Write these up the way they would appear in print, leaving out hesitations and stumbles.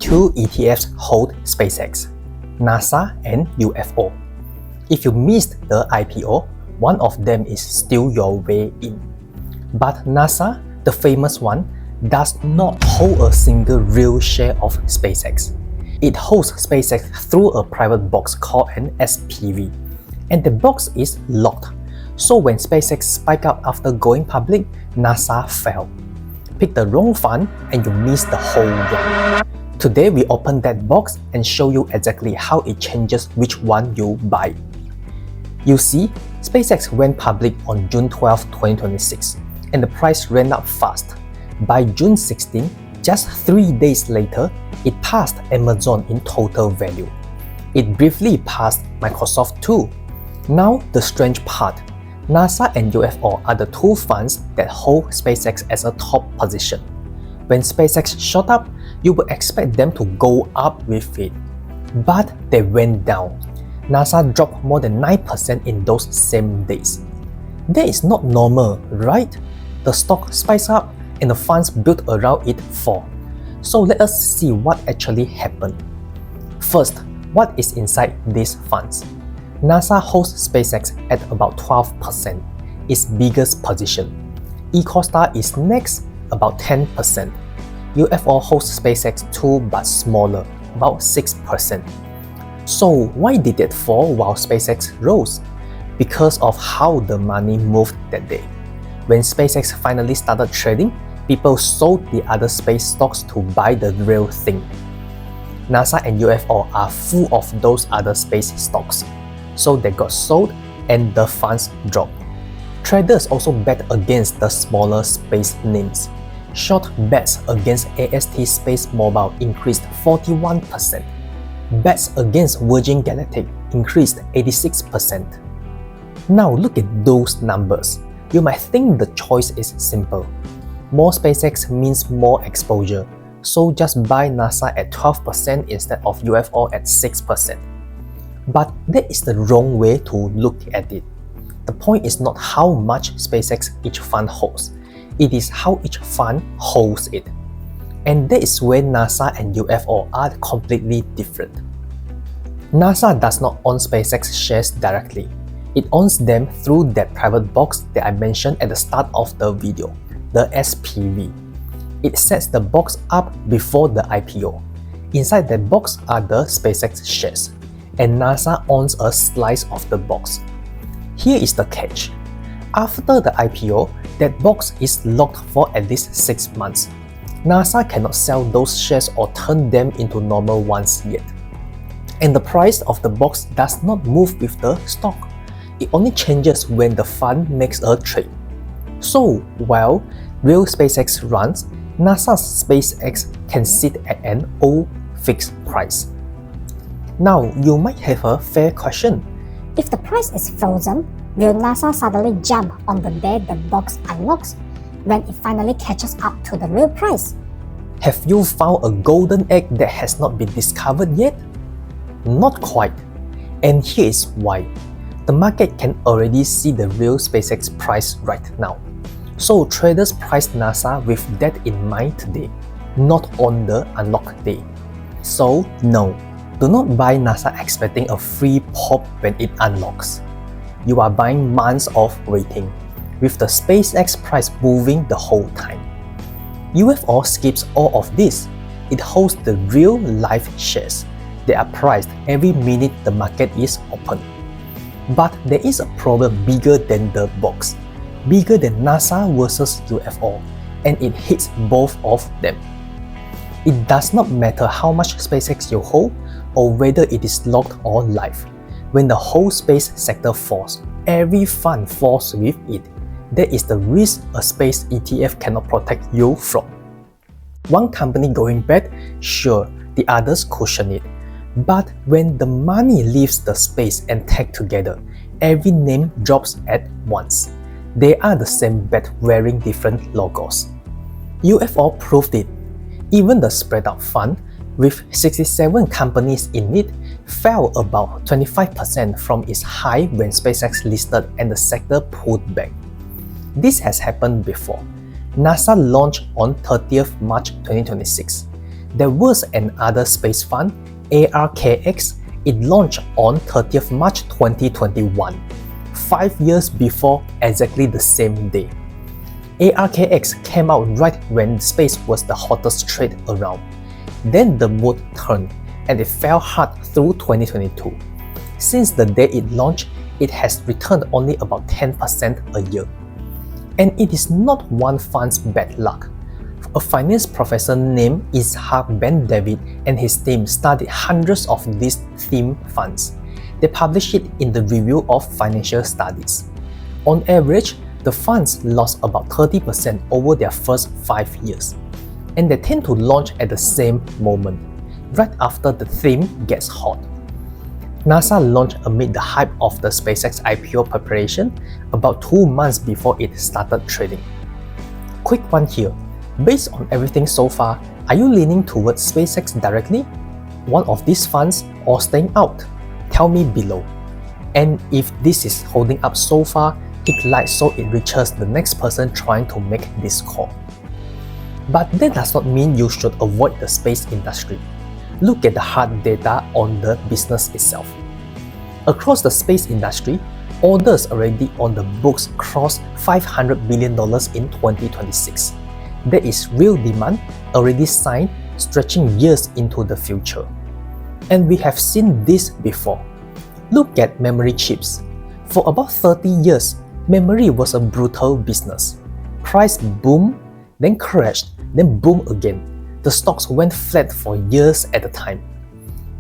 two ETFs hold SpaceX, NASA and UFO. If you missed the IPO, one of them is still your way in. But NASA, the famous one, does not hold a single real share of SpaceX. It holds SpaceX through a private box called an SPV, and the box is locked. So when SpaceX spiked up after going public, NASA fell. Pick the wrong fund and you miss the whole run. Today we open that box and show you exactly how it changes which one you buy. You see, SpaceX went public on June 12, 2026, and the price ran up fast. By June 16, just 3 days later, it passed Amazon in total value. It briefly passed Microsoft too. Now the strange part, NASA and UFO are the two funds that hold SpaceX as a top position. When SpaceX shot up, you would expect them to go up with it. But they went down. NASA dropped more than 9% in those same days. That is not normal, right? The stock spikes up and the funds built around it fall. So let us see what actually happened. First, what is inside these funds? NASA holds SpaceX at about 12%, its biggest position. Echostar is next, about 10%. UFO holds SpaceX too, but smaller, about 6%. So why did it fall while SpaceX rose? Because of how the money moved that day. When SpaceX finally started trading, people sold the other space stocks to buy the real thing. NASA and UFO are full of those other space stocks, so they got sold and the funds dropped. Traders also bet against the smaller space names. Short bets against AST Space Mobile increased 41%. Bets against Virgin Galactic increased 86%. Now look at those numbers. You might think the choice is simple. More SpaceX means more exposure, so just buy NASA at 12% instead of UFO at 6%. But that is the wrong way to look at it. The point is not how much SpaceX each fund holds, it is how each fund holds it. And that is where NASA and UFO are completely different. NASA does not own SpaceX shares directly. It owns them through that private box that I mentioned at the start of the video, the SPV. It sets the box up before the IPO. Inside that box are the SpaceX shares, and NASA owns a slice of the box. Here is the catch. After the IPO, that box is locked for at least 6 months. NASA cannot sell those shares or turn them into normal ones yet. And the price of the box does not move with the stock. It only changes when the fund makes a trade. So, while real SpaceX runs, NASA's SpaceX can sit at an old fixed price. Now, you might have a fair question. If the price is frozen, will NASA suddenly jump on the day the box unlocks when it finally catches up to the real price? Have you found a golden egg that has not been discovered yet? Not quite. And here is why. The market can already see the real SpaceX price right now. So traders price NASA with that in mind today, not on the unlock day. So no, do not buy NASA expecting a free pop when it unlocks. You are buying months of waiting, with the SpaceX price moving the whole time. UFO skips all of this. It holds the real life shares. They are priced every minute the market is open. But there is a problem bigger than the box, bigger than NASA versus UFO, and it hits both of them. It does not matter how much SpaceX you hold or whether it is locked or live. When the whole space sector falls, every fund falls with it. That is the risk a space ETF cannot protect you from. One company going bad, sure, the others cushion it. But when the money leaves the space and tech together, every name drops at once. They are the same bet wearing different logos. UFO proved it. Even the spread out fund, with 67 companies in it, fell about 25% from its high when SpaceX listed and the sector pulled back. This has happened before. NASA launched on 30th March 2026. there was another space fund, ARKX. It launched on 30th March 2021, 5 years before exactly the same day. ARKX came out right when space was the hottest trade around. Then the mood turned and it fell hard through 2022. Since the day it launched, it has returned only about 10% a year. And it is not one fund's bad luck. A finance professor named Ishaq Ben David and his team studied hundreds of these theme funds. They published it in the Review of Financial Studies. On average, the funds lost about 30% over their first 5 years. And they tend to launch at the same moment, right after the theme gets hot. NASA launched amid the hype of the SpaceX IPO preparation about 2 months before it started trading. Quick one here. Based on everything so far, are you leaning towards SpaceX directly, one of these funds, or staying out? Tell me below. And if this is holding up so far, click like so it reaches the next person trying to make this call. But that does not mean you should avoid the space industry. Look at the hard data on the business itself. Across the space industry, orders already on the books crossed $500 billion in 2026. There is real demand already signed, stretching years into the future. And we have seen this before. Look at memory chips. For about 30 years, memory was a brutal business. Price boomed, then crashed, then boomed again. The stocks went flat for years at a time.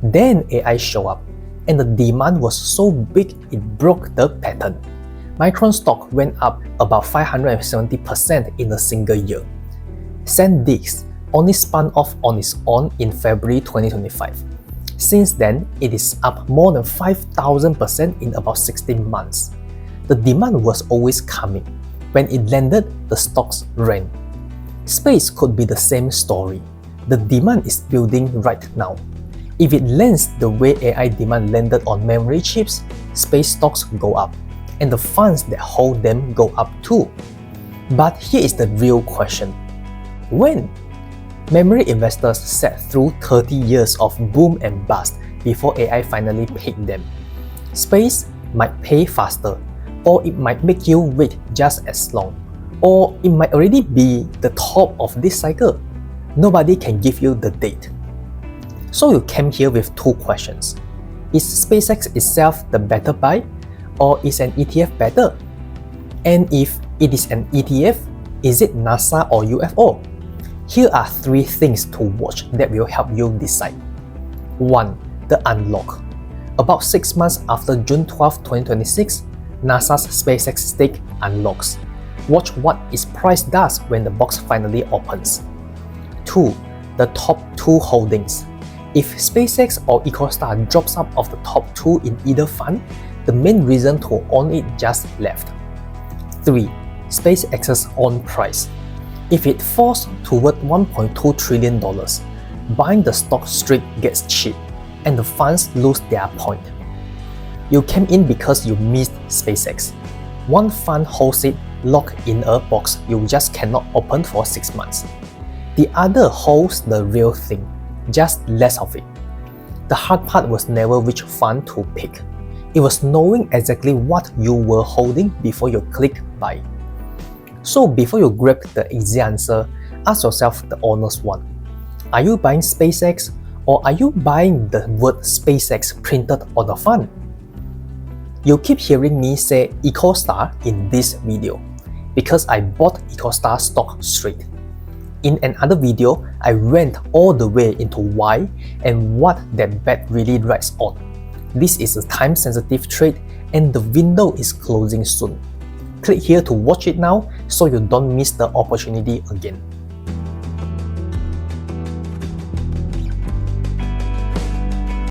Then AI showed up, and the demand was so big it broke the pattern. Micron stock went up about 570% in a single year. SanDisk only spun off on its own in February 2025. Since then, it is up more than 5,000% in about 16 months. The demand was always coming. When it landed, the stocks ran. Space could be the same story. The demand is building right now. If it lands the way AI demand landed on memory chips, space stocks go up, and the funds that hold them go up too. But here is the real question. When? Memory investors sat through 30 years of boom and bust before AI finally paid them. Space might pay faster, or it might make you wait just as long, or it might already be the top of this cycle. Nobody can give you the date. So you came here with 2 questions. Is SpaceX itself the better buy, or is an ETF better? And if it is an ETF, is it NASA or UFO? Here are 3 things to watch that will help you decide. 1. The unlock. About 6 months after June 12, 2026, NASA's SpaceX stake unlocks. Watch what its price does when the box finally opens. 2. The top 2 holdings. If SpaceX or Echostar drops out of the top 2 in either fund, the main reason to own it just left. 3. SpaceX's own price. If it falls toward $1.2 trillion, buying the stock straight gets cheap, and the funds lose their point. You came in because you missed SpaceX. One fund holds it locked in a box you just cannot open for 6 months. The other holds the real thing, just less of it. The hard part was never which fund to pick. It was knowing exactly what you were holding before you click buy. So before you grab the easy answer, ask yourself the honest one. Are you buying SpaceX, or are you buying the word SpaceX printed on the fund? You keep hearing me say Echostar in this video because I bought Echostar stock straight. In another video, I went all the way into why and what that bet really rides on. This is a time-sensitive trade and the window is closing soon. Click here to watch it now so you don't miss the opportunity again.